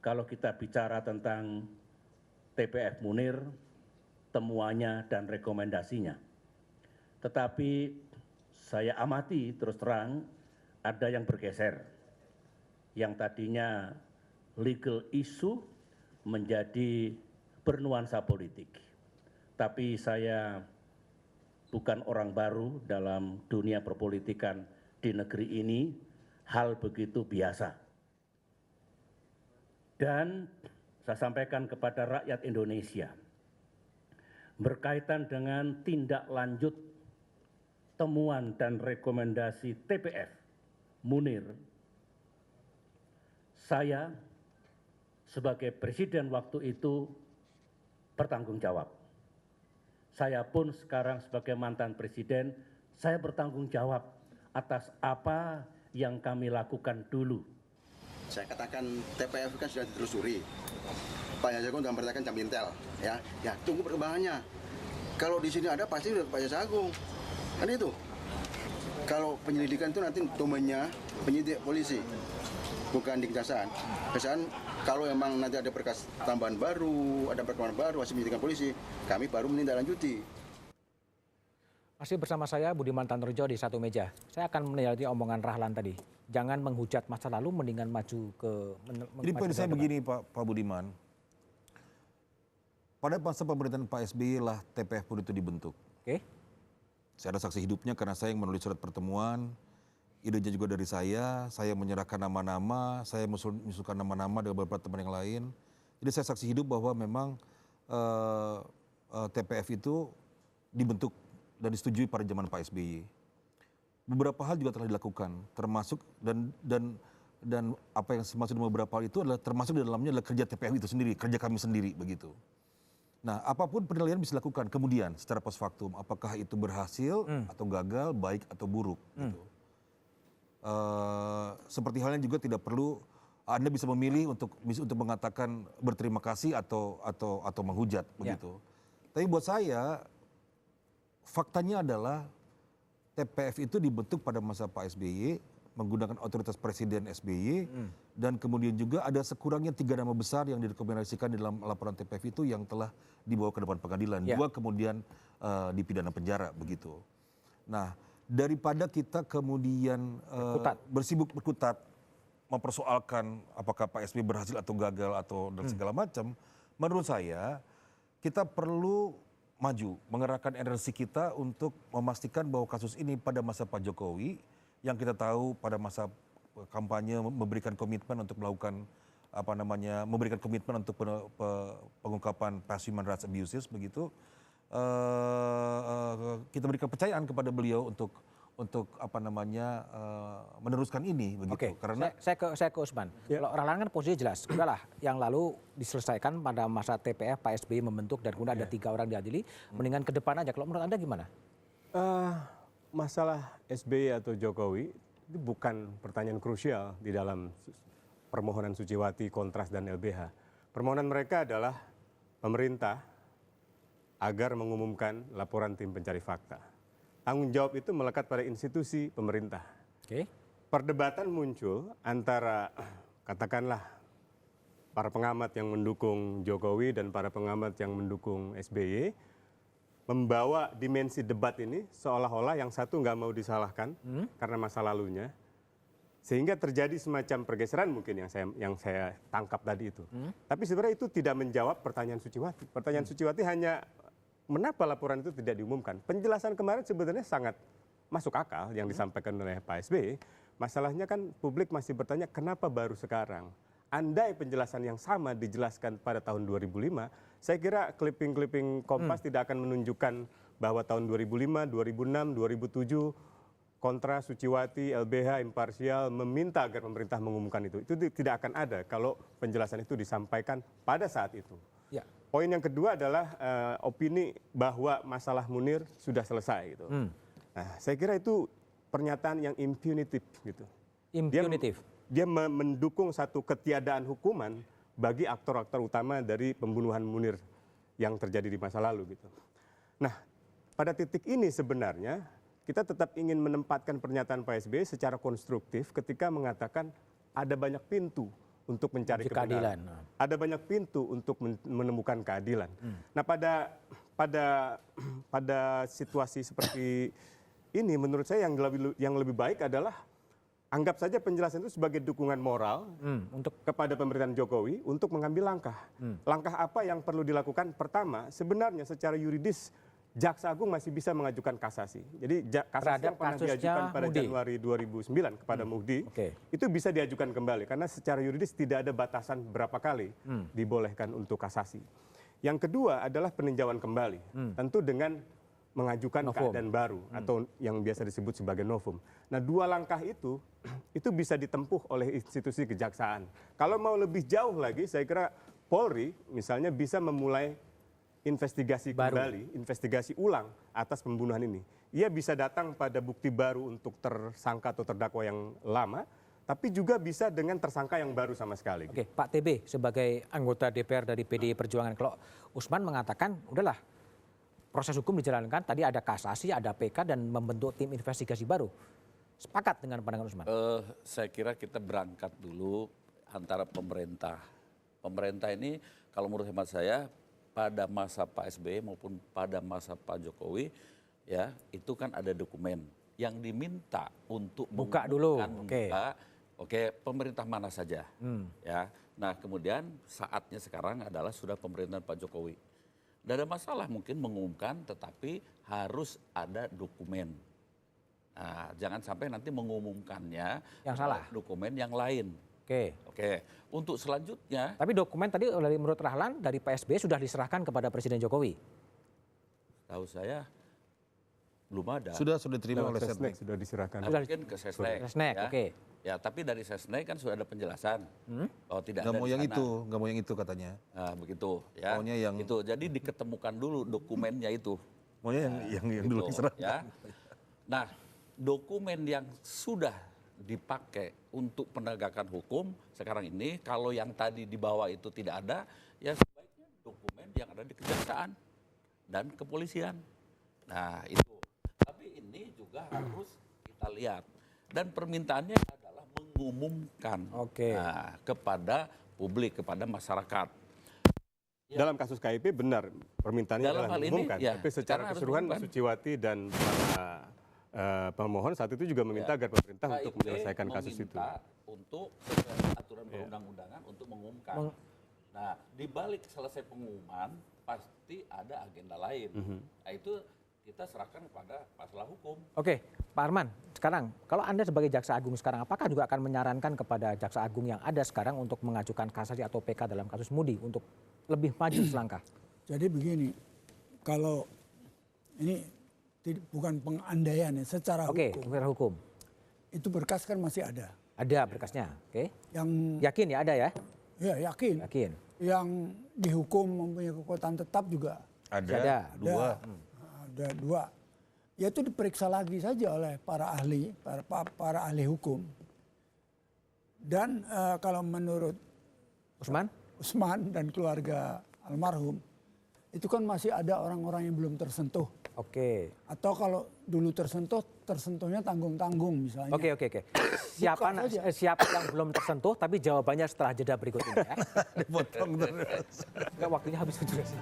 kalau kita bicara tentang TPF Munir, temuannya dan rekomendasinya. Tetapi saya amati terus terang ada yang bergeser. Yang tadinya legal issue menjadi bernuansa politik. Tapi saya bukan orang baru dalam dunia perpolitikan di negeri ini, hal begitu biasa. Dan saya sampaikan kepada rakyat Indonesia, berkaitan dengan tindak lanjut temuan dan rekomendasi TPF Munir, saya sebagai presiden waktu itu bertanggung jawab. Saya pun sekarang sebagai mantan presiden, saya bertanggung jawab atas apa yang kami lakukan dulu. Saya katakan TPF kan sudah ditelusuri. Pak Jasagung sudah memberitakan jam intel, ya tunggu perkembangannya. Kalau di sini ada pasti udah Pak Jasagung, kan itu. Kalau penyelidikan itu nanti domainnya penyidik polisi, bukan di kejaksaan. Kejaksaan kalau memang nanti ada berkas tambahan baru, ada perkembangan baru hasil penyelidikan polisi, kami baru menindaklanjuti. Masih bersama saya Budiman Tanurjo di satu meja. Saya akan menilai omongan Rahlan tadi. Jangan menghujat masa lalu, mendingan maju ke. Jadi poin saya begini Pak Budiman. Pada masa pemerintahan Pak SBY lah TPF pun itu dibentuk. Oke. Saya ada saksi hidupnya karena saya yang menulis surat pertemuan. Idenya juga dari saya menyerahkan nama-nama, saya mengusulkan nama-nama dengan beberapa teman yang lain. Jadi saya saksi hidup bahwa memang TPF itu dibentuk dan disetujui pada zaman Pak SBY. Beberapa hal juga telah dilakukan, termasuk dan apa yang dimaksud beberapa hal itu adalah termasuk di dalamnya adalah kerja TPF itu sendiri, kerja kami sendiri begitu. Nah, apapun penilaian bisa dilakukan kemudian secara post factum, apakah itu berhasil atau gagal, baik atau buruk. Gitu. Seperti halnya juga tidak perlu Anda bisa memilih untuk mengatakan berterima kasih atau menghujat begitu. Tapi buat saya faktanya adalah TPF itu dibentuk pada masa Pak SBY menggunakan otoritas Presiden SBY dan kemudian juga ada sekurangnya 3 nama besar yang direkomendasikan di dalam laporan TPF itu yang telah dibawa ke depan pengadilan. 2 kemudian dipidana penjara begitu. Nah, daripada kita kemudian bersibuk berkutat mempersoalkan apakah Pak SBY berhasil atau gagal atau dan segala macam, menurut saya kita perlu maju, mengerahkan energi kita untuk memastikan bahwa kasus ini pada masa Pak Jokowi yang kita tahu pada masa kampanye memberikan komitmen untuk melakukan memberikan komitmen untuk pengungkapan past human rights abuses begitu. Kita berikan kepercayaan kepada beliau untuk meneruskan ini begitu. Oke, karena saya ke Usman. Kalau Rahlan kan posisinya jelas, udahlah yang lalu diselesaikan pada masa TPF Pak SBY membentuk dan kemudian ada 3 orang diadili, mendingan ke depan aja. Kalau menurut Anda gimana? Masalah SBY atau Jokowi itu bukan pertanyaan krusial di dalam permohonan Suciwati, Kontras dan LBH. Permohonan mereka adalah pemerintah agar mengumumkan laporan tim pencari fakta. Tanggung jawab itu melekat pada institusi pemerintah. Oke. Perdebatan muncul antara katakanlah para pengamat yang mendukung Jokowi dan para pengamat yang mendukung SBY membawa dimensi debat ini seolah-olah yang satu nggak mau disalahkan karena masa lalunya, sehingga terjadi semacam pergeseran mungkin yang saya tangkap tadi itu. Tapi sebenarnya itu tidak menjawab pertanyaan Suciwati. Pertanyaan Suciwati hanya mengapa laporan itu tidak diumumkan. Penjelasan kemarin sebenarnya sangat masuk akal yang disampaikan oleh Pak SBY. Masalahnya kan publik masih bertanya kenapa baru sekarang. Andai penjelasan yang sama dijelaskan pada tahun 2005, saya kira clipping-clipping Kompas tidak akan menunjukkan bahwa tahun 2005, 2006, 2007 kontra Suciwati, LBH, imparsial meminta agar pemerintah mengumumkan itu. Itu tidak akan ada kalau penjelasan itu disampaikan pada saat itu. Ya. Poin yang kedua adalah opini bahwa masalah Munir sudah selesai gitu. Nah, saya kira itu pernyataan yang impunitive gitu. Impunitive. Dia mendukung satu ketiadaan hukuman bagi aktor-aktor utama dari pembunuhan Munir yang terjadi di masa lalu gitu. Nah, pada titik ini sebenarnya kita tetap ingin menempatkan pernyataan Pak SBY secara konstruktif ketika mengatakan ada banyak pintu untuk mencari Keadilan. kebenaran. Ada banyak pintu untuk menemukan keadilan. Nah, pada situasi seperti ini, menurut saya yang lebih baik adalah anggap saja penjelasan itu sebagai dukungan moral kepada pemerintahan Jokowi untuk mengambil langkah. Langkah apa yang perlu dilakukan? Pertama, sebenarnya secara yuridis Jaksa Agung masih bisa mengajukan kasasi. Jadi kasasi yang pernah diajukan pada Januari 2009 kepada Muhdi, itu bisa diajukan kembali. Karena secara yuridis tidak ada batasan berapa kali dibolehkan untuk kasasi. Yang kedua adalah peninjauan kembali. Tentu dengan mengajukan keadaan baru atau yang biasa disebut sebagai novum. Nah, dua langkah itu bisa ditempuh oleh institusi kejaksaan. Kalau mau lebih jauh lagi, saya kira Polri misalnya bisa memulai investigasi kembali, investigasi ulang atas pembunuhan ini. Ia bisa datang pada bukti baru untuk tersangka atau terdakwa yang lama, tapi juga bisa dengan tersangka yang baru sama sekali. Oke, Pak TB sebagai anggota DPR dari PDI Perjuangan, kalau Usman mengatakan, udahlah, proses hukum dijalankan, tadi ada kasasi, ada PK, dan membentuk tim investigasi baru. Sepakat dengan pandangan Usman? Saya kira kita berangkat dulu antara pemerintah. Pemerintah ini kalau menurut hemat saya pada masa Pak SBY maupun pada masa Pak Jokowi, ya itu kan ada dokumen yang diminta untuk buka dulu. Oke, pemerintah mana saja. Ya. Nah kemudian saatnya sekarang adalah sudah pemerintahan Pak Jokowi. Tidak ada masalah mungkin mengumumkan, tetapi harus ada dokumen. Nah, jangan sampai nanti mengumumkannya yang salah, dokumen yang lain. Oke. Untuk selanjutnya. Tapi dokumen tadi menurut Rahlan dari PSB sudah diserahkan kepada Presiden Jokowi. Tahu saya belum ada. Sudah diterima oleh Sesnek. Sudah diserahkan. Mungkin ke Sesnek. Ya. Ya, tapi dari Sesnek kan sudah ada penjelasan. Oh, tidak nggak ada mau yang itu, nggak mau yang itu katanya. Nah, begitu ya. Maunya yang itu. Jadi diketemukan dulu dokumennya itu. Maunya yang dulu diserahkan. Ya. Nah, dokumen yang sudah dipakai untuk penegakan hukum sekarang ini, kalau yang tadi dibawa itu tidak ada, ya sebaiknya dokumen yang ada di kejaksaan dan kepolisian. Nah, itu. Tapi ini juga harus kita lihat. Dan permintaannya adalah mengumumkan kepada publik, kepada masyarakat. Ya. Dalam kasus KIP benar permintaannya dalam adalah hal mengumumkan. ini, ya, tapi secara keseluruhan Suciwati dan para pemohon saat itu juga meminta agar pemerintah untuk menyelesaikan kasus itu. Untuk sesuai aturan perundang-undangan untuk mengumumkan. Nah, di balik selesai pengumuman pasti ada agenda lain. Nah, itu kita serahkan kepada masalah hukum. Oke, Pak Arman, sekarang kalau Anda sebagai Jaksa Agung sekarang, apakah juga akan menyarankan kepada Jaksa Agung yang ada sekarang untuk mengajukan kasasi atau PK dalam kasus Mudi untuk lebih maju selangkah? Jadi begini, kalau ini bukan pengandaian ya, secara hukum. Itu berkas kan masih ada. Ada berkasnya, Yang yakin ya ada ya? Ya yakin. Yang dihukum mempunyai kekuatan tetap juga ada. Dua. Ada dua. Ya itu diperiksa lagi saja oleh para ahli, para ahli hukum. Dan kalau menurut Usman dan keluarga almarhum, itu kan masih ada orang-orang yang belum tersentuh. Atau kalau dulu tersentuhnya tanggung-tanggung misalnya. Siapa yang belum tersentuh, tapi jawabannya setelah jeda berikut ini ya. Dipotong terus. Waktunya habis juga sih.